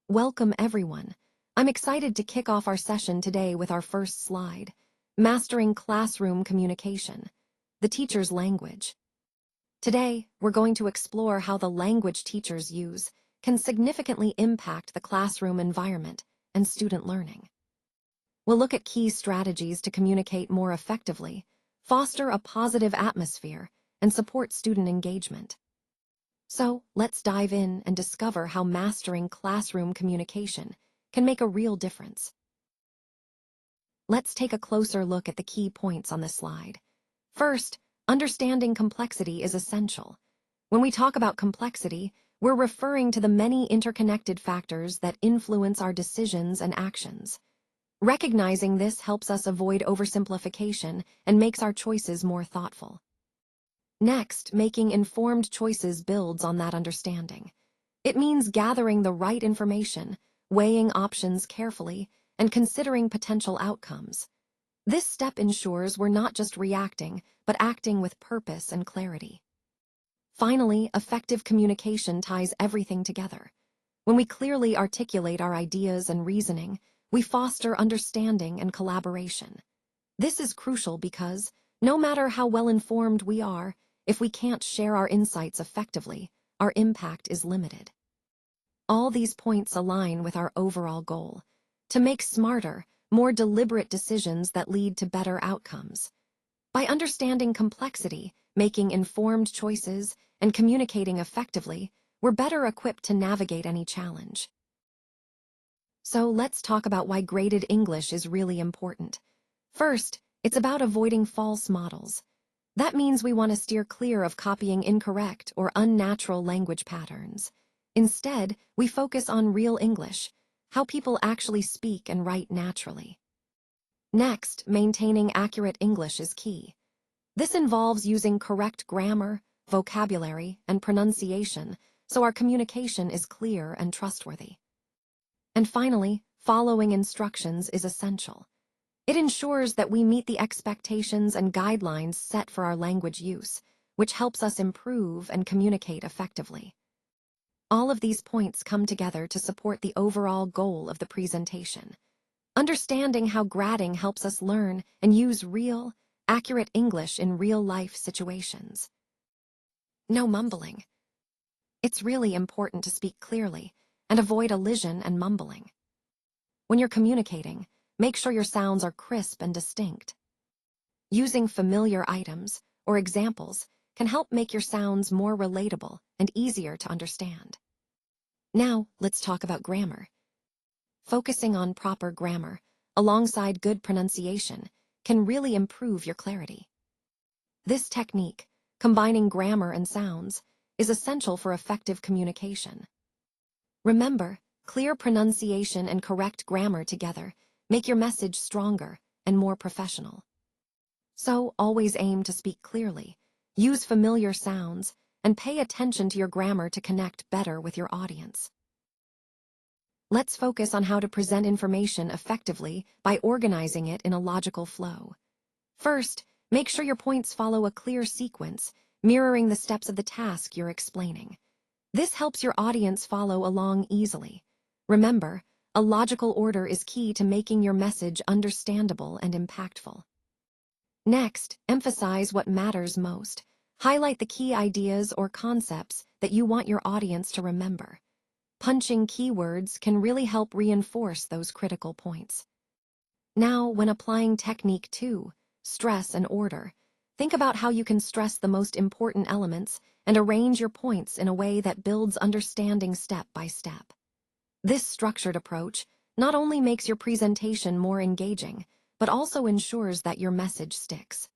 Welcome everyone. I'm excited to kick off our session today with our first slide, Mastering Classroom Communication, the teacher's language. Today, we're going to explore how the language teachers use can significantly impact the classroom environment and student learning. We'll look at key strategies to communicate more effectively, foster a positive atmosphere, and support student engagement. So, let's dive in and discover how mastering classroom communication can make a real difference. Let's take a closer look at the key points on this slide. First, understanding complexity is essential. When we talk about complexity, we're referring to the many interconnected factors that influence our decisions and actions. Recognizing this helps us avoid oversimplification and makes our choices more thoughtful. Next, making informed choices builds on that understanding. It means gathering the right information, weighing options carefully, and considering potential outcomes. This step ensures we're not just reacting, but acting with purpose and clarity. Finally, effective communication ties everything together. When we clearly articulate our ideas and reasoning, we foster understanding and collaboration. This is crucial because, no matter how well-informed we are, if we can't share our insights effectively, our impact is limited. All these points align with our overall goal: to make smarter, more deliberate decisions that lead to better outcomes. By understanding complexity, making informed choices, and communicating effectively, we're better equipped to navigate any challenge. So let's talk about why graded English is really important. First, it's about avoiding false models. That means we want to steer clear of copying incorrect or unnatural language patterns. Instead, we focus on real English, how people actually speak and write naturally. Next, maintaining accurate English is key. This involves using correct grammar, vocabulary, and pronunciation so our communication is clear and trustworthy. And finally, following instructions is essential. It ensures that we meet the expectations and guidelines set for our language use, which helps us improve and communicate effectively. All of these points come together to support the overall goal of the presentation. Understanding how grading helps us learn and use real, accurate English in real-life situations. No mumbling. It's really important to speak clearly and avoid elision and mumbling. When you're communicating, make sure your sounds are crisp and distinct. Using familiar items or examples can help make your sounds more relatable and easier to understand. Now, let's talk about grammar. Focusing on proper grammar, alongside good pronunciation, can really improve your clarity. This technique, combining grammar and sounds, is essential for effective communication. Remember, clear pronunciation and correct grammar together make your message stronger and more professional. So, always aim to speak clearly, use familiar sounds, and pay attention to your grammar to connect better with your audience. Let's focus on how to present information effectively by organizing it in a logical flow. First, make sure your points follow a clear sequence, mirroring the steps of the task you're explaining. This helps your audience follow along easily. Remember, a logical order is key to making your message understandable and impactful. Next, emphasize what matters most. Highlight the key ideas or concepts that you want your audience to remember. Punching keywords can really help reinforce those critical points. Now, when applying technique 2, stress and order, think about how you can stress the most important elements and arrange your points in a way that builds understanding step by step. This structured approach not only makes your presentation more engaging, but also ensures that your message sticks.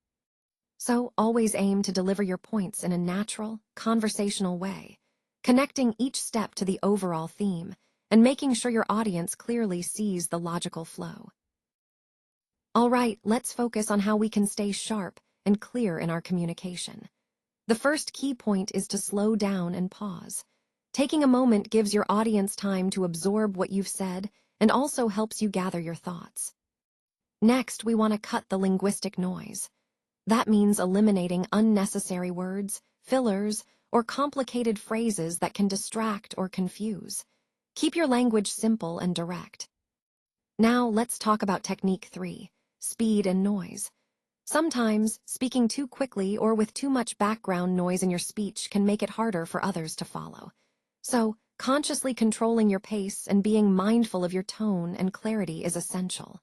So, always aim to deliver your points in a natural, conversational way, connecting each step to the overall theme and making sure your audience clearly sees the logical flow. All right, let's focus on how we can stay sharp and clear in our communication. The first key point is to slow down and pause. Taking a moment gives your audience time to absorb what you've said and also helps you gather your thoughts. Next, we want to cut the linguistic noise. That means eliminating unnecessary words, fillers, or complicated phrases that can distract or confuse. Keep your language simple and direct. Now let's talk about technique 3, speed and noise. Sometimes, speaking too quickly or with too much background noise in your speech can make it harder for others to follow. So, consciously controlling your pace and being mindful of your tone and clarity is essential.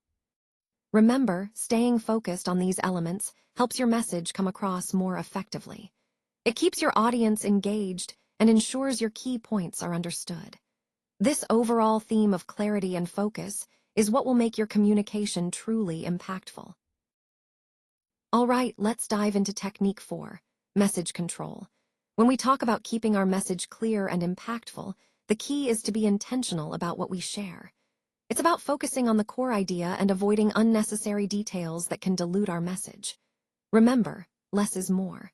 Remember, staying focused on these elements helps your message come across more effectively. It keeps your audience engaged and ensures your key points are understood. This overall theme of clarity and focus is what will make your communication truly impactful. All right, let's dive into technique 4, message control. When we talk about keeping our message clear and impactful, the key is to be intentional about what we share. It's about focusing on the core idea and avoiding unnecessary details that can dilute our message. Remember, less is more.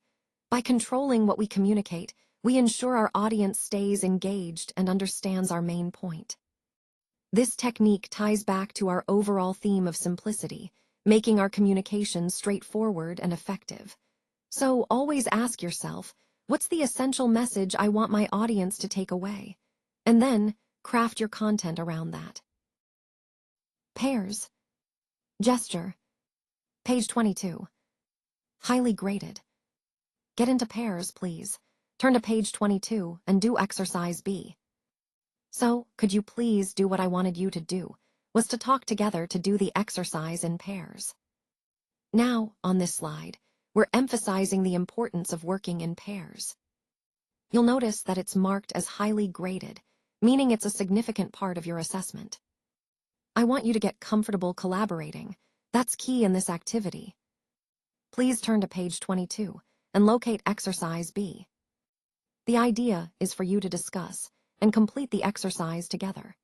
By controlling what we communicate, we ensure our audience stays engaged and understands our main point. This technique ties back to our overall theme of simplicity, making our communication straightforward and effective. So always ask yourself, what's the essential message I want my audience to take away? And then craft your content around that. Pairs. Gesture. Page 22. Highly graded. Get into pairs, please. Turn to page 22 and do exercise B. So, could you please do what I wanted you to do, was to talk together to do the exercise in pairs. Now, on this slide, we're emphasizing the importance of working in pairs. You'll notice that it's marked as highly graded, meaning it's a significant part of your assessment. I want you to get comfortable collaborating. That's key in this activity. Please turn to page 22 and locate exercise B. The idea is for you to discuss and complete the exercise together.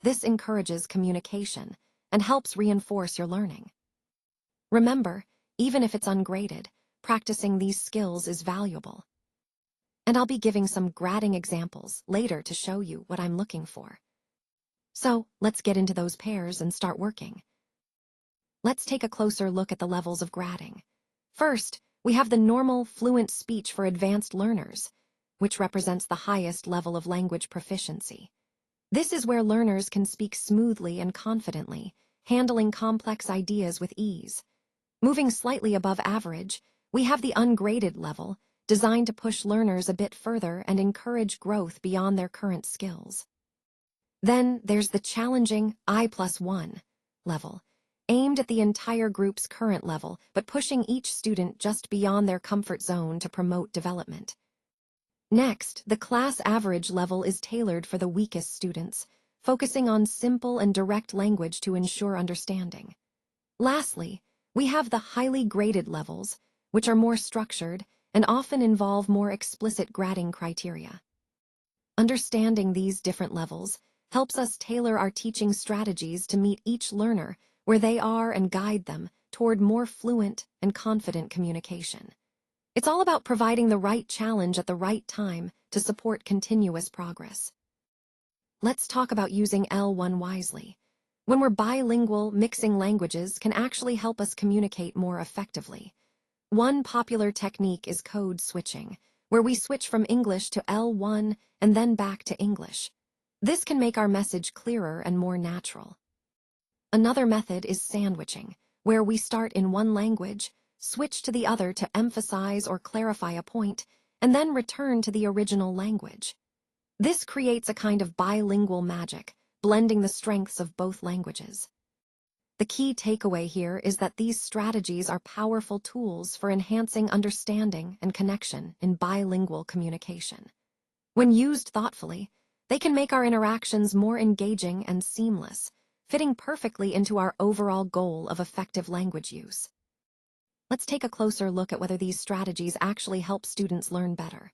This encourages communication and helps reinforce your learning. Remember, even if it's ungraded, practicing these skills is valuable. And I'll be giving some grading examples later to show you what I'm looking for. So, let's get into those pairs and start working. Let's take a closer look at the levels of grading. First, we have the normal fluent speech for advanced learners, which represents the highest level of language proficiency. This is where learners can speak smoothly and confidently, handling complex ideas with ease. Moving slightly above average, we have the ungraded level, designed to push learners a bit further and encourage growth beyond their current skills. Then there's the challenging I+1 level, aimed at the entire group's current level, but pushing each student just beyond their comfort zone to promote development. Next, the class average level is tailored for the weakest students, focusing on simple and direct language to ensure understanding. Lastly, we have the highly graded levels, which are more structured and often involve more explicit grading criteria. Understanding these different levels helps us tailor our teaching strategies to meet each learner where they are and guide them toward more fluent and confident communication. It's all about providing the right challenge at the right time to support continuous progress. Let's talk about using L1 wisely. When we're bilingual, mixing languages can actually help us communicate more effectively. One popular technique is code switching, where we switch from English to L1 and then back to English. This can make our message clearer and more natural. Another method is sandwiching, where we start in one language, switch to the other to emphasize or clarify a point, and then return to the original language. This creates a kind of bilingual magic, blending the strengths of both languages. The key takeaway here is that these strategies are powerful tools for enhancing understanding and connection in bilingual communication. When used thoughtfully, they can make our interactions more engaging and seamless, fitting perfectly into our overall goal of effective language use. Let's take a closer look at whether these strategies actually help students learn better.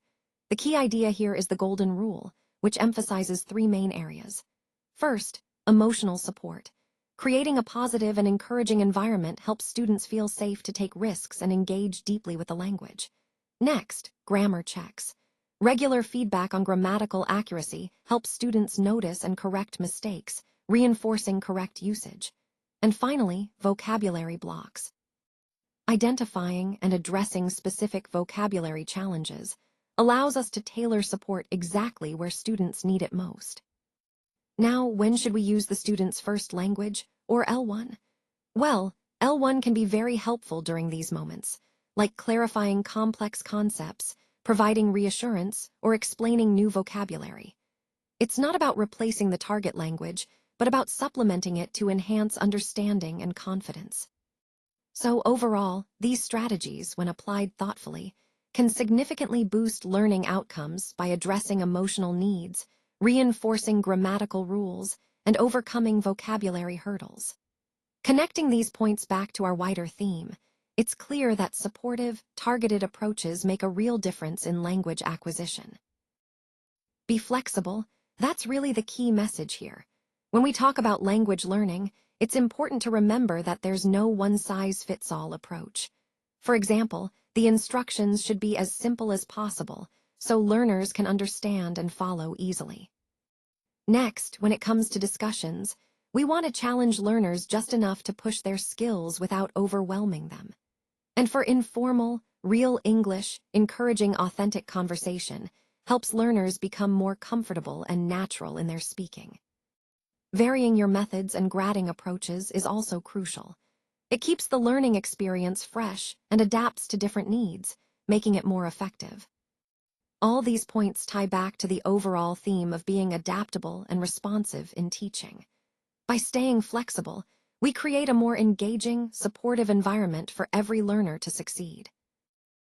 The key idea here is the golden rule, which emphasizes three main areas. First, emotional support. Creating a positive and encouraging environment helps students feel safe to take risks and engage deeply with the language. Next, grammar checks. Regular feedback on grammatical accuracy helps students notice and correct mistakes, reinforcing correct usage. And finally, vocabulary blocks. Identifying and addressing specific vocabulary challenges allows us to tailor support exactly where students need it most. Now, when should we use the student's first language, or L1? Well, L1 can be very helpful during these moments, like clarifying complex concepts, providing reassurance, or explaining new vocabulary. It's not about replacing the target language, but about supplementing it to enhance understanding and confidence. So overall, these strategies, when applied thoughtfully, can significantly boost learning outcomes by addressing emotional needs, reinforcing grammatical rules, and overcoming vocabulary hurdles. Connecting these points back to our wider theme, it's clear that supportive, targeted approaches make a real difference in language acquisition. Be flexible, that's really the key message here. When we talk about language learning, it's important to remember that there's no one-size-fits-all approach. For example, the instructions should be as simple as possible, so learners can understand and follow easily. Next, when it comes to discussions, we want to challenge learners just enough to push their skills without overwhelming them. And for informal, real English, encouraging authentic conversation helps learners become more comfortable and natural in their speaking. Varying your methods and grading approaches is also crucial. It keeps the learning experience fresh and adapts to different needs, making it more effective. All these points tie back to the overall theme of being adaptable and responsive in teaching. By staying flexible, we create a more engaging, supportive environment for every learner to succeed.